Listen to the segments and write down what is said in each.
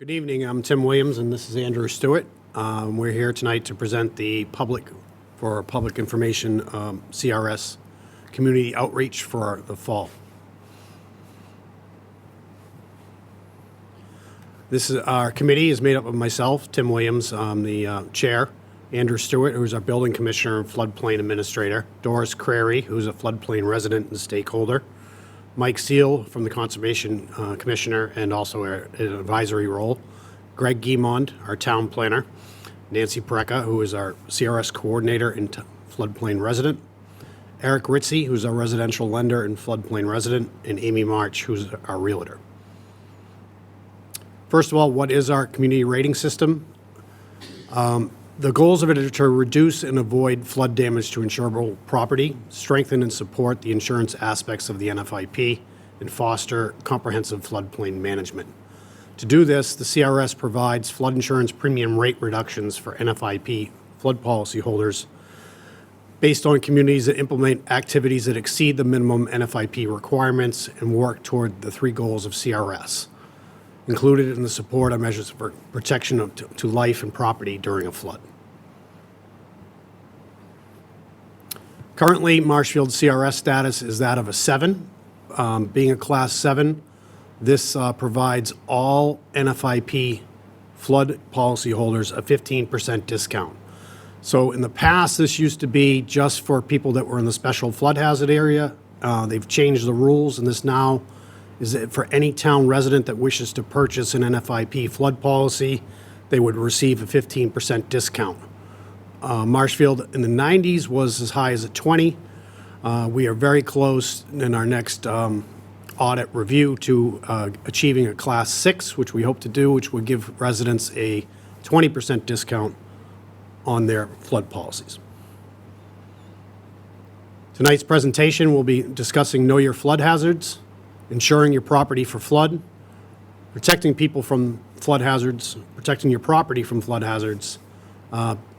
Good evening. I'm Tim Williams, and this is Andrew Stewart. We're here tonight to present the public information CRS community outreach for the fall. Our committee is made up of myself, Tim Williams, I'm the chair, Andrew Stewart, who's our building commissioner and floodplain administrator, Doris Crary, who's a floodplain resident and stakeholder, Mike Seal from the Conservation Commissioner and also an advisory role, Greg Guimond, our town planner, Nancy Parecka, who is our CRS coordinator and floodplain resident, Eric Ritzy, who's our residential lender and floodplain resident, and Amy March, who's our realtor. First of all, what is our community rating system? The goals of it are to reduce and avoid flood damage to insurable property, strengthen and support the insurance aspects of the NFIP, and foster comprehensive floodplain management. To do this, the CRS provides flood insurance premium rate reductions for NFIP flood policy holders based on communities that implement activities that exceed the minimum NFIP requirements and work toward the three goals of CRS. Included in the support are measures for protection to life and property during a flood. Currently, Marshfield CRS status is that of a 7. Being a class 7, this provides all NFIP flood policyholders a 15% discount. So in the past, this used to be just for people that were in the special flood hazard area. They've changed the rules, and this now is that for any town resident that wishes to purchase an NFIP flood policy, they would receive a 15% discount. Marshfield in the 90s was as high as a 20. We are very close in our next audit review to achieving a class 6, which we hope to do, which would give residents a 20% discount on their flood policies. Tonight's presentation will be discussing Know Your Flood Hazards, insuring your property for flood, protecting people from flood hazards, protecting your property from flood hazards.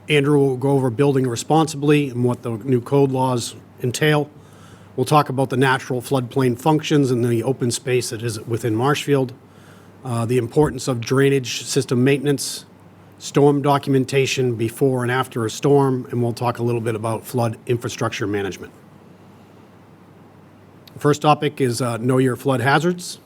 Andrew will go over building responsibly and what the new code laws entail. We'll talk about the natural floodplain functions and the open space that is within Marshfield, the importance of drainage system maintenance, storm documentation before and after a storm, and we'll talk a little bit about flood infrastructure management. The first topic is Know Your Flood Hazards.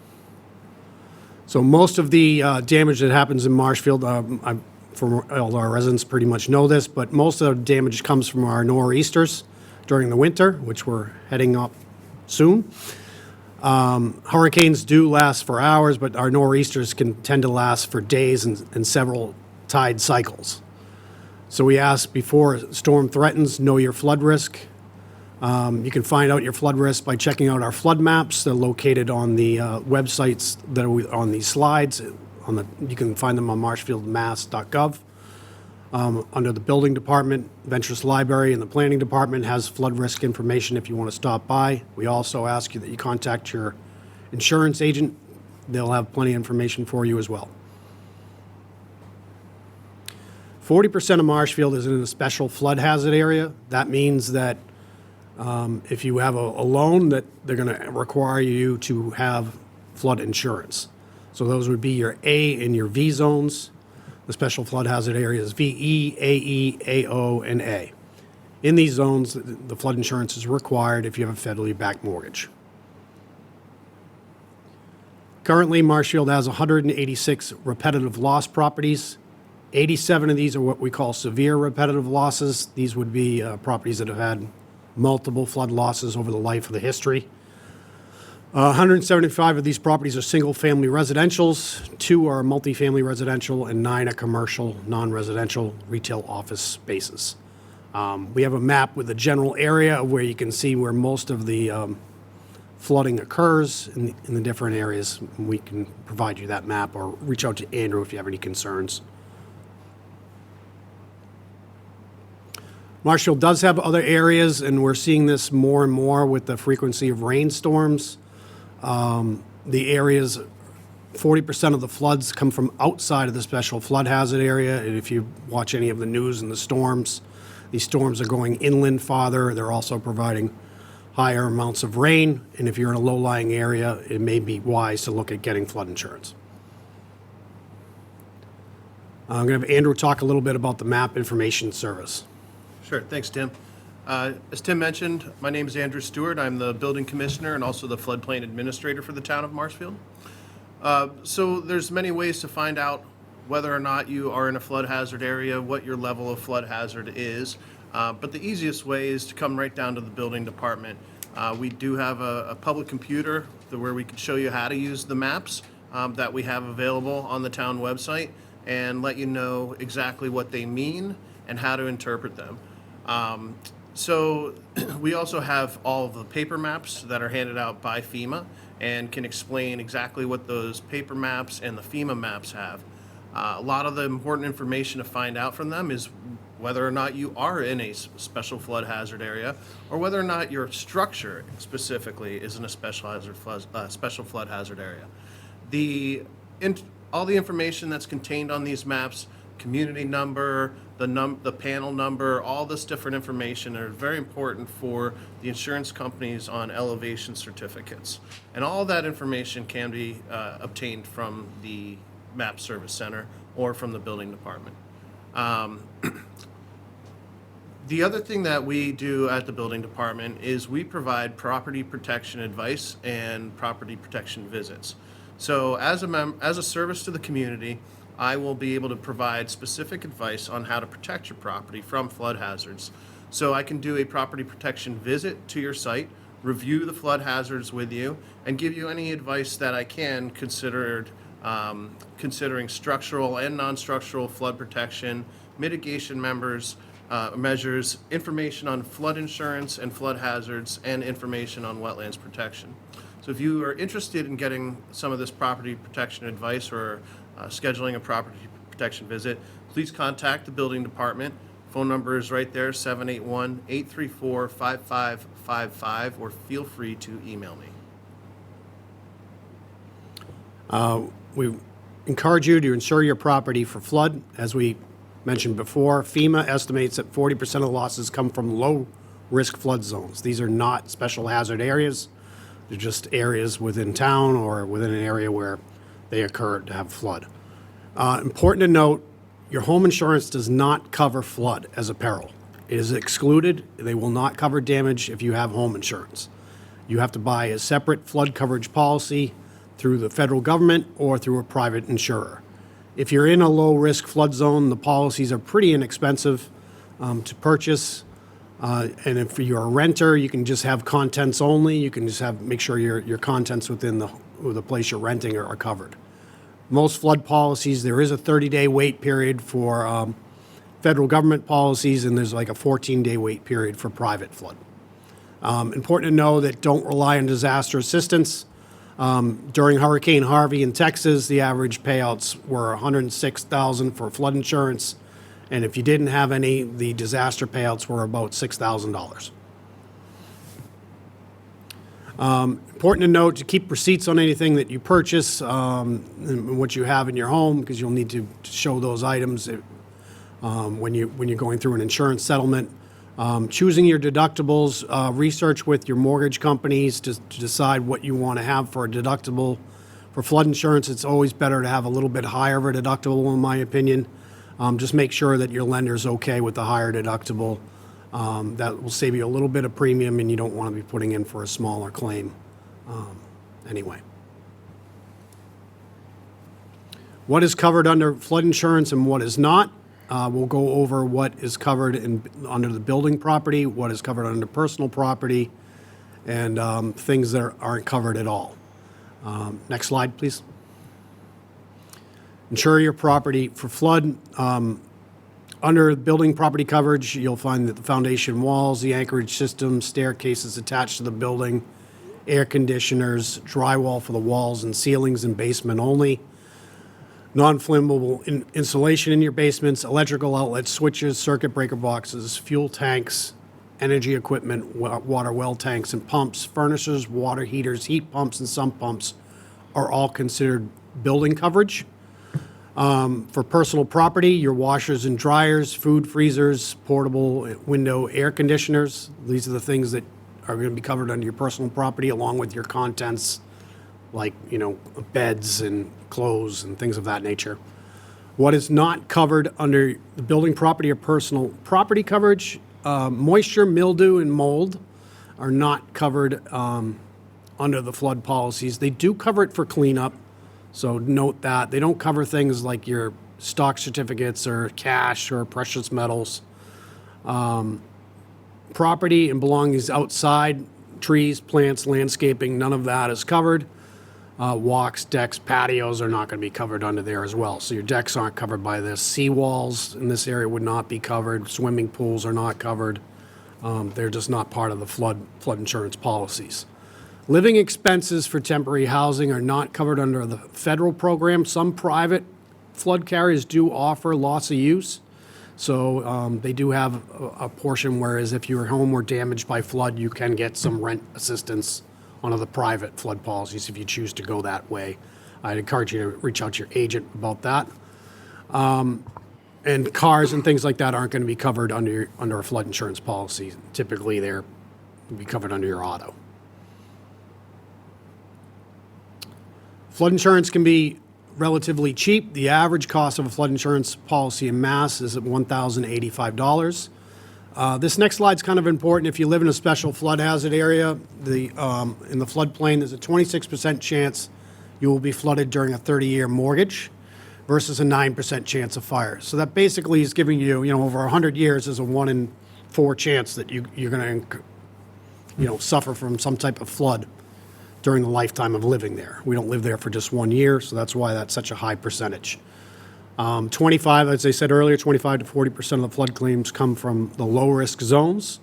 So most of the damage that happens in Marshfield, all our residents pretty much know this, but most of the damage comes from our nor'easters during the winter, which we're heading up soon. Hurricanes do last for hours, but our nor'easters can tend to last for days and several tide cycles. So we ask before a storm threatens, know your flood risk. You can find out your flood risk by checking out our flood maps. They're located on the websites that are on these slides. You can find them on marshfieldmass.gov. Under the building department, Ventress Library, and the planning department has flood risk information if you want to stop by. We also ask you that you contact your insurance agent. They'll have plenty of information for you as well. 40% of Marshfield is in a special flood hazard area. That means that if you have a loan, that they're going to require you to have flood insurance. So those would be your A and your V zones. The special flood hazard areas VE, AE, AO, and A. In these zones, the flood insurance is required if you have a federally backed mortgage. Currently, Marshfield has 186 repetitive loss properties. 87 of these are what we call severe repetitive losses. These would be properties that have had multiple flood losses over the life of the history. 175 of these properties are single-family residentials, 2 are multifamily residential, and 9 are commercial, non-residential retail office spaces. We have a map with a general area where you can see where most of the flooding occurs in the different areas. We can provide you that map or reach out to Andrew if you have any concerns. Marshfield does have other areas, and we're seeing this more and more with the frequency of rainstorms. The areas, 40% of the floods come from outside of the special flood hazard area. And if you watch any of the news and the storms, these storms are going inland farther. They're also providing higher amounts of rain. And if you're in a low-lying area, it may be wise to look at getting flood insurance. I'm going to have Andrew talk a little bit about the map information service. Sure, thanks, Tim. As Tim mentioned, my name is Andrew Stewart. I'm the building commissioner and also the floodplain administrator for the town of Marshfield. So there's many ways to find out whether or not you are in a flood hazard area, what your level of flood hazard is. But the easiest way is to come right down to the building department. We do have a public computer where we can show you how to use the maps that we have available on the town website and let you know exactly what they mean and how to interpret them. So we also have all of the paper maps that are handed out by FEMA and can explain exactly what those paper maps and the FEMA maps have. A lot of the important information to find out from them is whether or not you are in a special flood hazard area or whether or not your structure specifically is in a special flood hazard area. All the information that's contained on these maps, community number, the panel number, all this different information are very important for the insurance companies on elevation certificates. And all that information can be obtained from the map service center or from the building department. The other thing that we do at the building department is we provide property protection advice and property protection visits. So as a service to the community, I will be able to provide specific advice on how to protect your property from flood hazards. So I can do a property protection visit to your site, review the flood hazards with you, and give you any advice that I can considering structural and non-structural flood protection, mitigation measures, information on flood insurance and flood hazards, and information on wetlands protection. So if you are interested in getting some of this property protection advice or scheduling a property protection visit, please contact the building department. Phone number is right there, 781-834-5555, or feel free to email me. We encourage you to insure your property for flood. As we mentioned before, FEMA estimates that 40% of losses come from low-risk flood zones. These are not special hazard areas. They're just areas within town or within an area where they occur to have flood. Important to note, your home insurance does not cover flood as a peril. It is excluded. They will not cover damage if you have home insurance. You have to buy a separate flood coverage policy through the federal government or through a private insurer. If you're in a low-risk flood zone, the policies are pretty inexpensive to purchase. And if you're a renter, you can just have contents only. You can just make sure your contents within the place you're renting are covered. Most flood policies, there is a 30-day wait period for federal government policies, and there's like a 14-day wait period for private flood. Important to know that don't rely on disaster assistance. During Hurricane Harvey in Texas, the average payouts were $106,000 for flood insurance. And if you didn't have any, the disaster payouts were about $6,000. Important to note to keep receipts on anything that you purchase, and what you have in your home, because you'll need to show those items when you're going through an insurance settlement. Choosing your deductibles, research with your mortgage companies to decide what you want to have for a deductible. For flood insurance, it's always better to have a little bit higher of a deductible, in my opinion. Just make sure that your lender's okay with the higher deductible. That will save you a little bit of premium, and you don't want to be putting in for a smaller claim anyway. What is covered under flood insurance and what is not? We'll go over what is covered under the building property, what is covered under personal property, and things that aren't covered at all. Next slide, please. Insure your property for flood. Under building property coverage, you'll find that the foundation walls, the anchorage system, staircases attached to the building, air conditioners, drywall for the walls and ceilings in basement only, non-flammable insulation in your basements, electrical outlets, switches, circuit breaker boxes, fuel tanks, energy equipment, water well tanks and pumps, furnaces, water heaters, heat pumps, and sump pumps are all considered building coverage. For personal property, your washers and dryers, food freezers, portable window air conditioners. These are the things that are going to be covered under your personal property, along with your contents like, beds and clothes and things of that nature. What is not covered under the building property or personal property coverage, moisture, mildew, and mold are not covered under the flood policies. They do cover it for cleanup, so note that. They don't cover things like your stock certificates or cash or precious metals. Property and belongings outside, trees, plants, landscaping, none of that is covered. Walks, decks, patios are not going to be covered under there as well. So your decks aren't covered by this. Seawalls in this area would not be covered. Swimming pools are not covered. They're just not part of the flood insurance policies. Living expenses for temporary housing are not covered under the federal program. Some private flood carriers do offer loss of use. So they do have a portion, whereas if your home were damaged by flood, you can get some rent assistance under the private flood policies if you choose to go that way. I'd encourage you to reach out to your agent about that. And cars and things like that aren't going to be covered under a flood insurance policy. Typically, they're be covered under your auto. Flood insurance can be relatively cheap. The average cost of a flood insurance policy in Mass is at $1,085. This next slide is kind of important. If you live in a special flood hazard area, in the floodplain, there's a 26% chance you will be flooded during a 30-year mortgage versus a 9% chance of fire. So that basically is giving you, over 100 years, there's a 1 in 4 chance that you're going to, suffer from some type of flood during the lifetime of living there. We don't live there for just 1 year, so that's why that's such a high percentage. 25, as I said earlier, 25 to 40% of the flood claims come from the low-risk zones.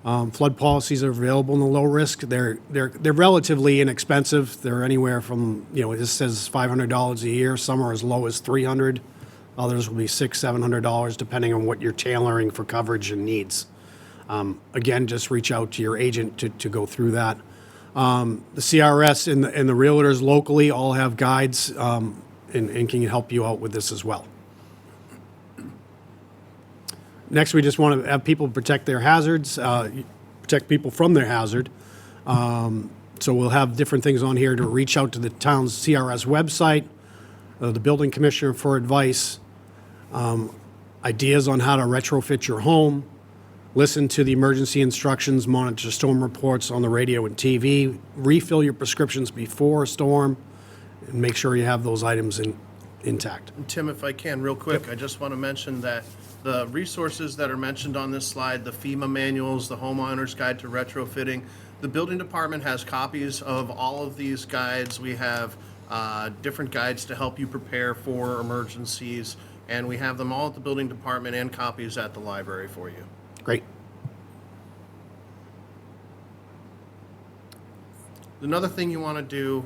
Flood policies are available in the low risk. They're relatively inexpensive. They're anywhere from, this says $500 a year. Some are as low as $300. Others will be $600, $700, depending on what you're tailoring for coverage and needs. Again, just reach out to your agent to go through that. The CRS and the realtors locally all have guides and can help you out with this as well. Next, we just want to have people protect their hazards, protect people from their hazard. So we'll have different things on here to reach out to the town's CRS website, the building commissioner for advice, ideas on how to retrofit your home, listen to the emergency instructions, monitor storm reports on the radio and TV, refill your prescriptions before a storm, and make sure you have those items intact. And Tim, if I can, real quick, I just want to mention that the resources that are mentioned on this slide, the FEMA manuals, the homeowner's guide to retrofitting, the building department has copies of all of these guides. We have different guides to help you prepare for emergencies, and we have them all at the building department and copies at the library for you. Great. Another thing you want to do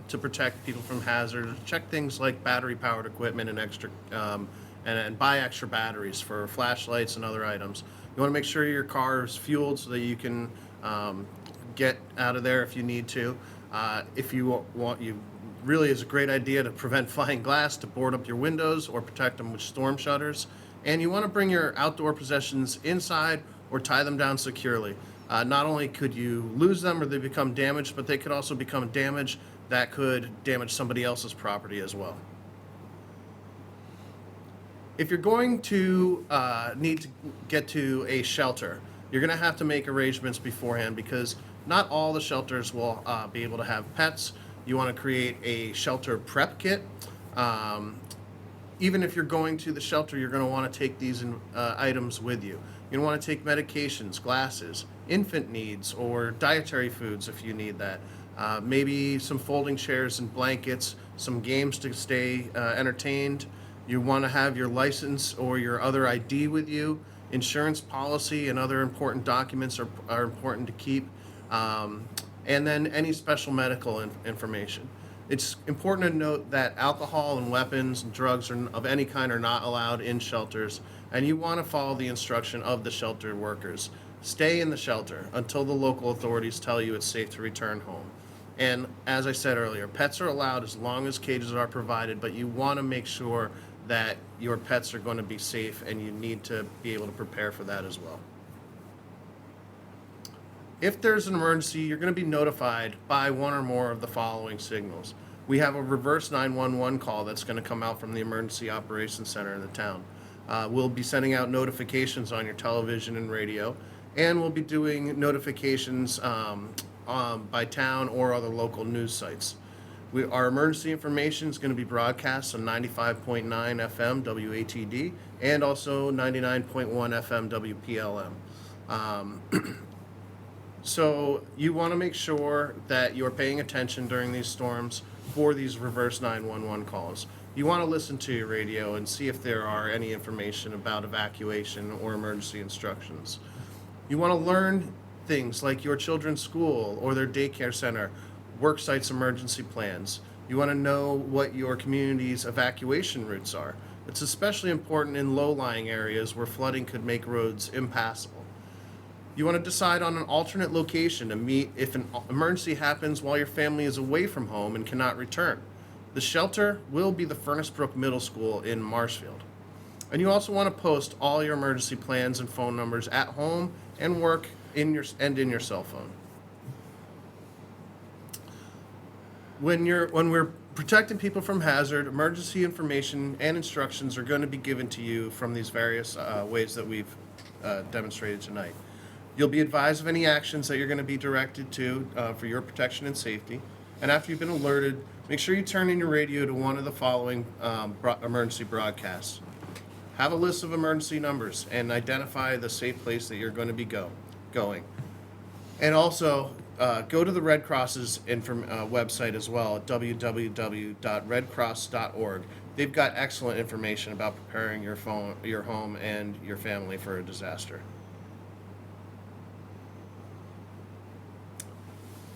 to protect people from hazards, check things like battery-powered equipment and extra, and buy extra batteries for flashlights and other items. You want to make sure your car is fueled so that you can get out of there if you need to. If you want, really is a great idea to prevent flying glass, to board up your windows or protect them with storm shutters. And you want to bring your outdoor possessions inside or tie them down securely. Not only could you lose them or they become damaged, but they could also become damage that could damage somebody else's property as well. If you're going to need to get to a shelter, you're going to have to make arrangements beforehand because not all the shelters will be able to have pets. You want to create a shelter prep kit. Even if you're going to the shelter, you're going to want to take these items with you. You're going to want to take medications, glasses, infant needs, or dietary foods if you need that. Maybe some folding chairs and blankets, some games to stay entertained. You want to have your license or your other ID with you. Insurance policy and other important documents are important to keep. And then any special medical information. It's important to note that alcohol and weapons and drugs of any kind are not allowed in shelters, and you want to follow the instruction of the shelter workers. Stay in the shelter until the local authorities tell you it's safe to return home. And as I said earlier, pets are allowed as long as cages are provided, but you want to make sure that your pets are going to be safe, and you need to be able to prepare for that as well. If there's an emergency, you're going to be notified by one or more of the following signals. We have a reverse 911 call that's going to come out from the Emergency Operations Center in the town. We'll be sending out notifications on your television and radio, and we'll be doing notifications by town or other local news sites. Our emergency information is going to be broadcast on 95.9 FM WATD and also 99.1 FM WPLM. So you want to make sure that you're paying attention during these storms for these reverse 911 calls. You want to listen to your radio and see if there are any information about evacuation or emergency instructions. You want to learn things like your children's school or their daycare center, work site's emergency plans. You want to know what your community's evacuation routes are. It's especially important in low-lying areas where flooding could make roads impassable. You want to decide on an alternate location to meet if an emergency happens while your family is away from home and cannot return. The shelter will be the Furnace Brook Middle School in Marshfield. And you also want to post all your emergency plans and phone numbers at home and work in your cell phone. When we're protecting people from hazard, emergency information and instructions are going to be given to you from these various ways that we've demonstrated tonight. You'll be advised of any actions that you're going to be directed to for your protection and safety. And after you've been alerted, make sure you turn in your radio to one of the following emergency broadcasts. Have a list of emergency numbers and identify the safe place that you're going to be going. And also, go to the Red Cross's website as well at www.redcross.org. They've got excellent information about preparing your home, and your family for a disaster.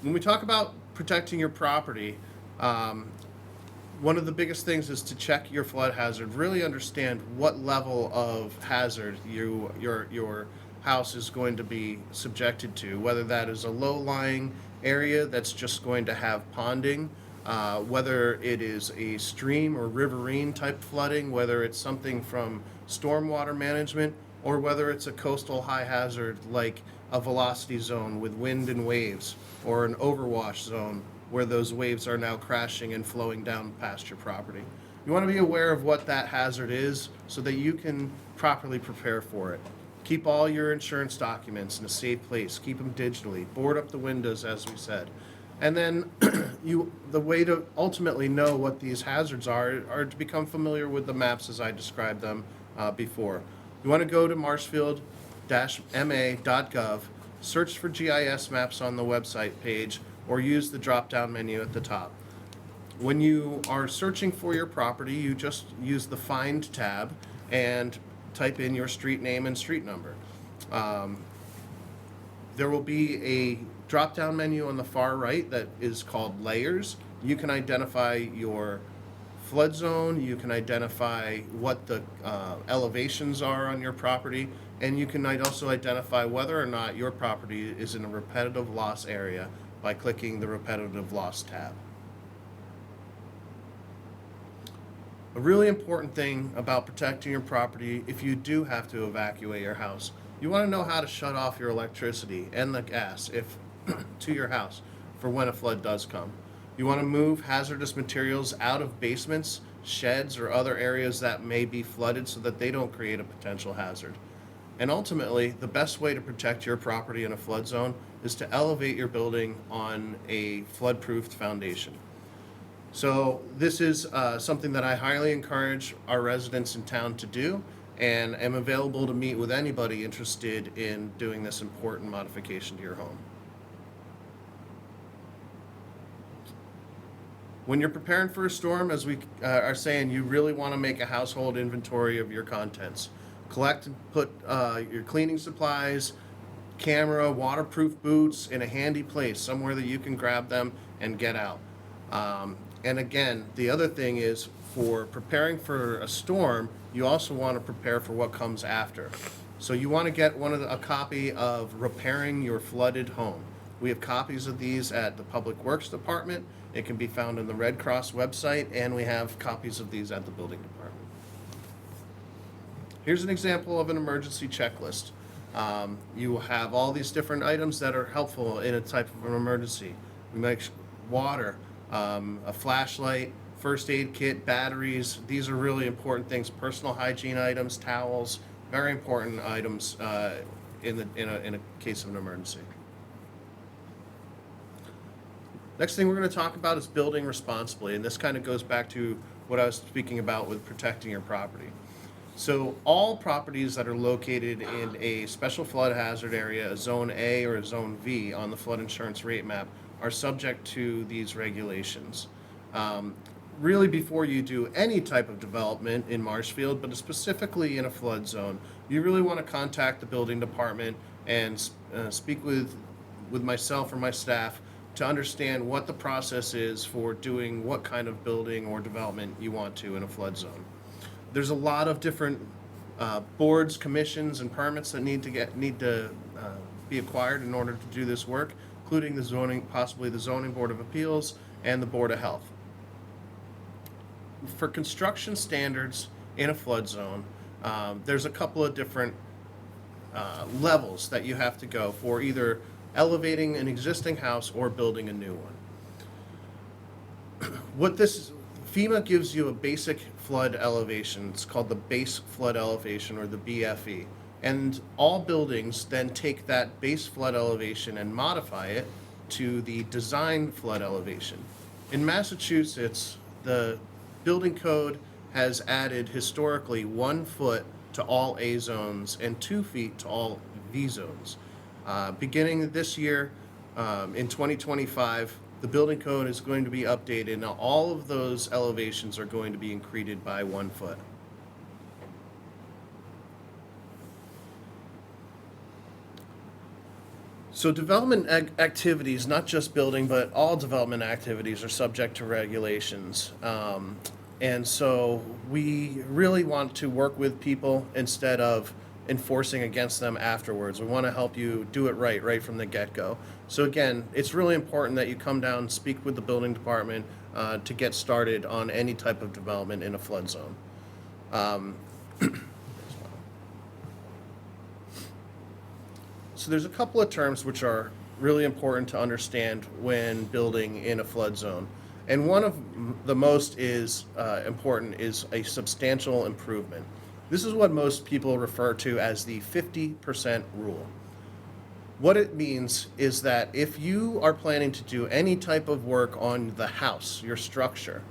When we talk about protecting your property, one of the biggest things is to check your flood hazard. Really understand what level of hazard your house is going to be subjected to, whether that is a low-lying area that's just going to have ponding, whether it is a stream or riverine type flooding, whether it's something from stormwater management, or whether it's a coastal high hazard like a velocity zone with wind and waves, or an overwash zone where those waves are now crashing and flowing down past your property. You want to be aware of what that hazard is so that you can properly prepare for it. Keep all your insurance documents in a safe place. Keep them digitally. Board up the windows, as we said. And then the way to ultimately know what these hazards are to become familiar with the maps as I described them before. You want to go to marshfield-ma.gov, search for GIS maps on the website page, or use the drop-down menu at the top. When you are searching for your property, you just use the Find tab and type in your street name and street number. There will be a drop-down menu on the far right that is called Layers. You can identify your flood zone, you can identify what the elevations are on your property, and you can also identify whether or not your property is in a repetitive loss area by clicking the Repetitive Loss tab. A really important thing about protecting your property, if you do have to evacuate your house, you want to know how to shut off your electricity and the gas to your house for when a flood does come. You want to move hazardous materials out of basements, sheds, or other areas that may be flooded so that they don't create a potential hazard. And ultimately, the best way to protect your property in a flood zone is to elevate your building on a flood-proofed foundation. So this is something that I highly encourage our residents in town to do, and am available to meet with anybody interested in doing this important modification to your home. When you're preparing for a storm, as we are saying, you really want to make a household inventory of your contents. Collect and put your cleaning supplies, camera, waterproof boots in a handy place, somewhere that you can grab them and get out. And again, the other thing is, for preparing for a storm, you also want to prepare for what comes after. So you want to get a copy of Repairing Your Flooded Home. We have copies of these at the Public Works Department. It can be found on the Red Cross website, and we have copies of these at the Building Department. Here's an example of an emergency checklist. You have all these different items that are helpful in a type of an emergency. We make water, a flashlight, first aid kit, batteries. These are really important things. Personal hygiene items, towels, very important items in a case of an emergency. Next thing we're going to talk about is building responsibly, and this kind of goes back to what I was speaking about with protecting your property. So all properties that are located in a special flood hazard area, a Zone A or a Zone V on the flood insurance rate map, are subject to these regulations. Really, before you do any type of development in Marshfield, but specifically in a flood zone, you really want to contact the building department and speak with myself or my staff to understand what the process is for doing what kind of building or development you want to in a flood zone. There's a lot of different boards, commissions, and permits that need to be acquired in order to do this work, including the zoning, possibly the Zoning Board of Appeals and the Board of Health. For construction standards in a flood zone, there's a couple of different levels that you have to go for either elevating an existing house or building a new one. FEMA gives you a basic flood elevation. It's called the base flood elevation, or the BFE. And all buildings then take that base flood elevation and modify it to the design flood elevation. In Massachusetts, the building code has added historically 1 foot to all A zones and 2 feet to all V zones. Beginning this year, in 2025, the building code is going to be updated. Now all of those elevations are going to be increased by 1 foot. So development activities, not just building, but all development activities are subject to regulations. And so we really want to work with people instead of enforcing against them afterwards. We want to help you do it right from the get-go. So again, it's really important that you come down and speak with the building department to get started on any type of development in a flood zone. So there's a couple of terms which are really important to understand when building in a flood zone. And one of the most important is a substantial improvement. This is what most people refer to as the 50% rule. What it means is that if you are planning to do any type of work on the house, your structure,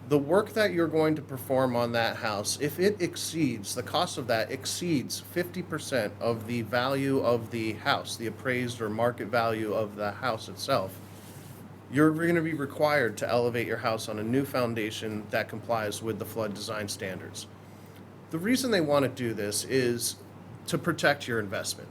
the work that you're going to perform on that house, if it exceeds, the cost of that exceeds 50% of the value of the house, the appraised or market value of the house itself, you're going to be required to elevate your house on a new foundation that complies with the flood design standards. The reason they want to do this is to protect your investment.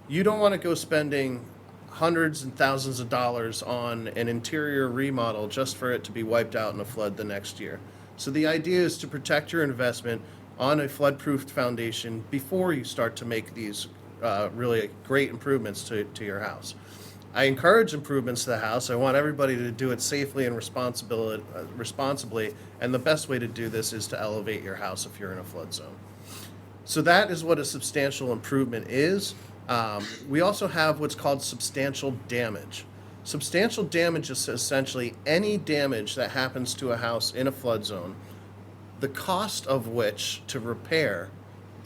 You don't want to go spending hundreds and thousands of dollars on an interior remodel just for it to be wiped out in a flood the next year. So the idea is to protect your investment on a flood-proofed foundation before you start to make these really great improvements to your house. I encourage improvements to the house. I want everybody to do it safely and responsibly, and the best way to do this is to elevate your house if you're in a flood zone. So that is what a substantial improvement is. We also have what's called substantial damage. Substantial damage is essentially any damage that happens to a house in a flood zone, the cost of which to repair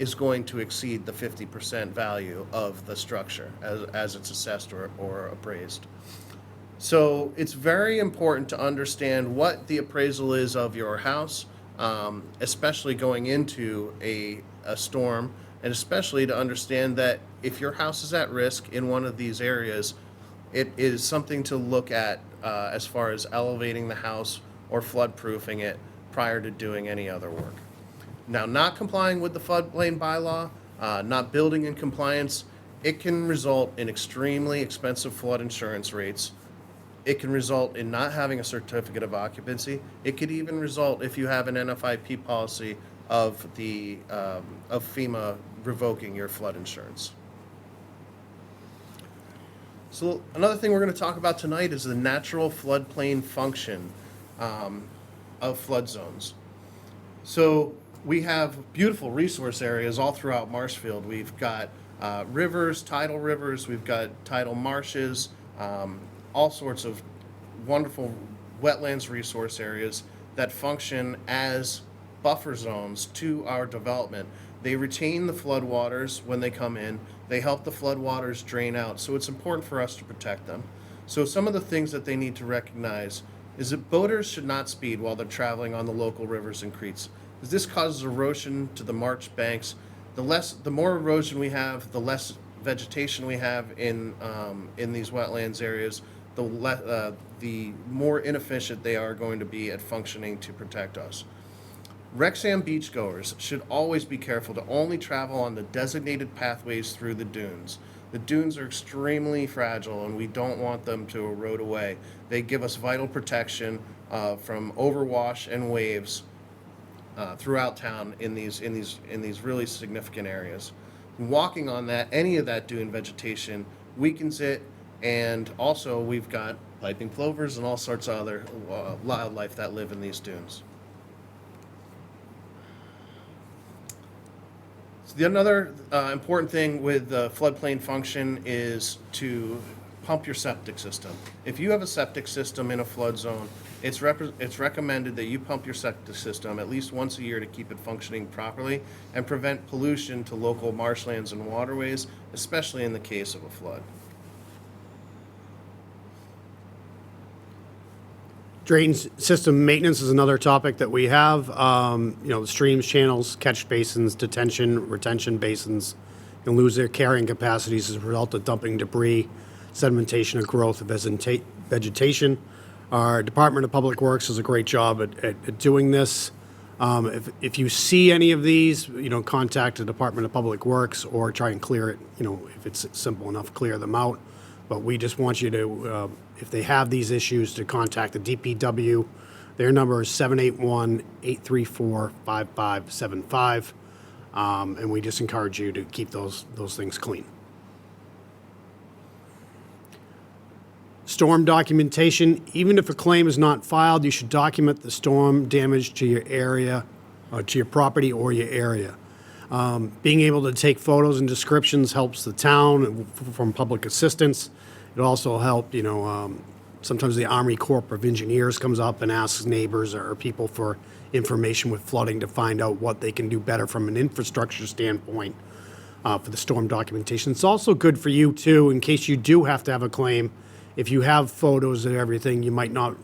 is going to exceed the 50% value of the structure as it's assessed or appraised. So it's very important to understand what the appraisal is of your house, especially going into a storm, and especially to understand that if your house is at risk in one of these areas, it is something to look at as far as elevating the house or flood-proofing it prior to doing any other work. Now, not complying with the floodplain bylaw, not building in compliance, it can result in extremely expensive flood insurance rates. It can result in not having a certificate of occupancy. It could even result, if you have an NFIP policy, of FEMA revoking your flood insurance. So another thing we're going to talk about tonight is the natural floodplain function of flood zones. So we have beautiful resource areas all throughout Marshfield. We've got rivers, we've got tidal marshes, all sorts of wonderful wetlands resource areas that function as buffer zones to our development. They retain the floodwaters when they come in. They help the floodwaters drain out. So it's important for us to protect them. So some of the things that they need to recognize is that boaters should not speed while they're traveling on the local rivers and creeks, because this causes erosion to the marsh banks. The more erosion we have, the less vegetation we have in these wetlands areas, the more inefficient they are going to be at functioning to protect us. Wrexham beachgoers should always be careful to only travel on the designated pathways through the dunes. The dunes are extremely fragile, and we don't want them to erode away. They give us vital protection from overwash and waves throughout town in these really significant areas. Walking on any of that dune vegetation weakens it, and also we've got piping plovers and all sorts of other wildlife that live in these dunes. Another important thing with the floodplain function is to pump your septic system. If you have a septic system in a flood zone, it's recommended that you pump your septic system at least once a year to keep it functioning properly and prevent pollution to local marshlands and waterways, especially in the case of a flood. Drain system maintenance is another topic that we have. The streams, channels, catch basins, detention, retention basins can lose their carrying capacities as a result of dumping debris, sedimentation, or growth of vegetation. Our Department of Public Works does a great job at doing this. If you see any of these, contact the Department of Public Works or try and clear it, if it's simple enough, clear them out. But we just want you to, if they have these issues, to contact the DPW. Their number is 781-834-5575. And we just encourage you to keep those things clean. Storm documentation. Even if a claim is not filed, you should document the storm damage to your area, to your property or your area. Being able to take photos and descriptions helps the town from public assistance. It also helps, sometimes the Army Corps of Engineers comes up and asks neighbors or people for information with flooding to find out what they can do better from an infrastructure standpoint for the storm documentation. It's also good for you, too, in case you do have to have a claim. If you have photos and everything, you might not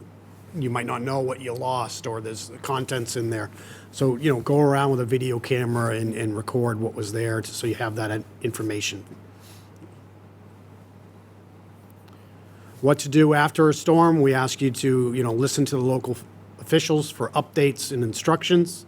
know what you lost or there's contents in there. So, go around with a video camera and record what was there so you have that information. What to do after a storm, we ask you to, listen to the local officials for updates and instructions.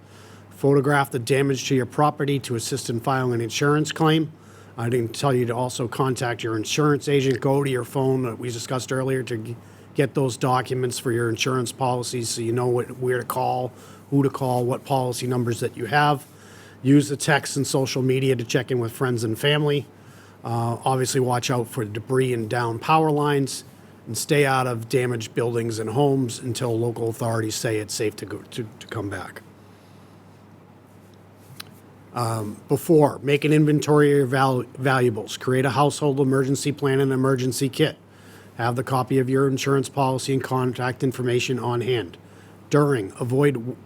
Photograph the damage to your property to assist in filing an insurance claim. I didn't tell you to also contact your insurance agent. Go to your phone that we discussed earlier to get those documents for your insurance policies so you know where to call, who to call, what policy numbers that you have. Use the text and social media to check in with friends and family. Obviously, watch out for debris and down power lines, and stay out of damaged buildings and homes until local authorities say it's safe to come back. Make an inventory of your valuables. Create a household emergency plan and emergency kit. Have the copy of your insurance policy and contact information on hand. Avoid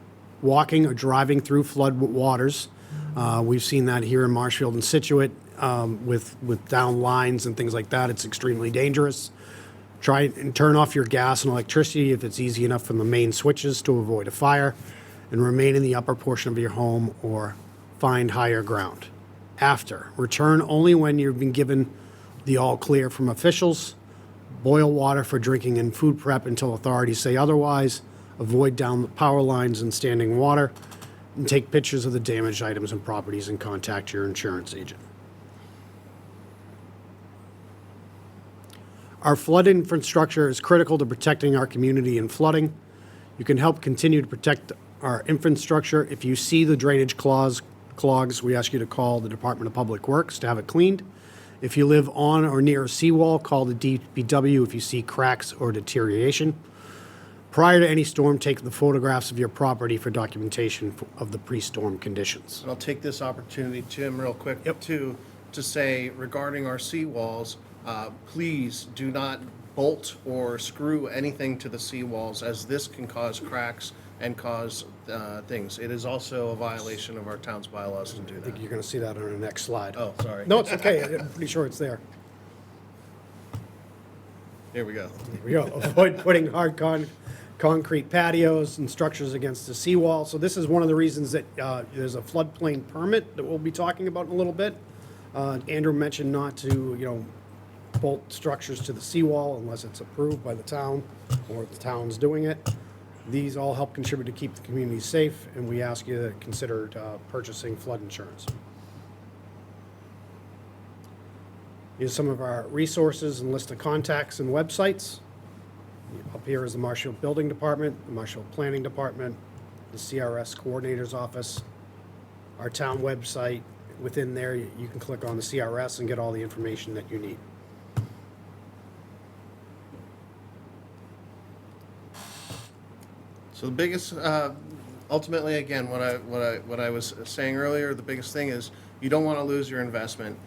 walking or driving through flood waters. We've seen that here in Marshfield and Situate with down lines and things like that. It's extremely dangerous. Try and turn off your gas and electricity if it's easy enough from the main switches to avoid a fire, and remain in the upper portion of your home or find higher ground. Return only when you've been given the all clear from officials. Boil water for drinking and food prep until authorities say otherwise. Avoid down the power lines and standing water, and take pictures of the damaged items and properties and contact your insurance agent. Our flood infrastructure is critical to protecting our community in flooding. You can help continue to protect our infrastructure. If you see the drainage clogs, we ask you to call the Department of Public Works to have it cleaned. If you live on or near a seawall, call the DPW if you see cracks or deterioration. Prior to any storm, take the photographs of your property for documentation of the pre-storm conditions. And I'll take this opportunity, Tim, real quick, to say regarding our seawalls, please do not bolt or screw anything to the seawalls, as this can cause cracks and cause things. It is also a violation of our town's bylaws to do I think that. you're going to see that on the next slide. Oh, sorry. No, it's okay. I'm pretty sure it's there. Here we go. There we go. Avoid putting hard concrete patios and structures against the seawall. So this is one of the reasons that there's a floodplain permit that we'll be talking about in a little bit. Andrew mentioned not to, bolt structures to the seawall unless it's approved by the town or the town's doing it. These all help contribute to keep the community safe, and we ask you to consider purchasing flood insurance. Here's some of our resources and list of contacts and websites. Up here is the Marshfield Building Department, the Marshfield Planning Department, the CRS Coordinator's Office, our town website. Within there, you can click on the CRS and get all the information that you need. So the biggest, ultimately, again, what I was saying earlier, the biggest thing is you don't want to lose your investment.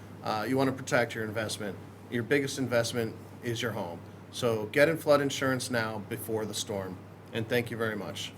You want to protect your investment. Your biggest investment is your home. So get in flood insurance now before the storm. And thank you very much.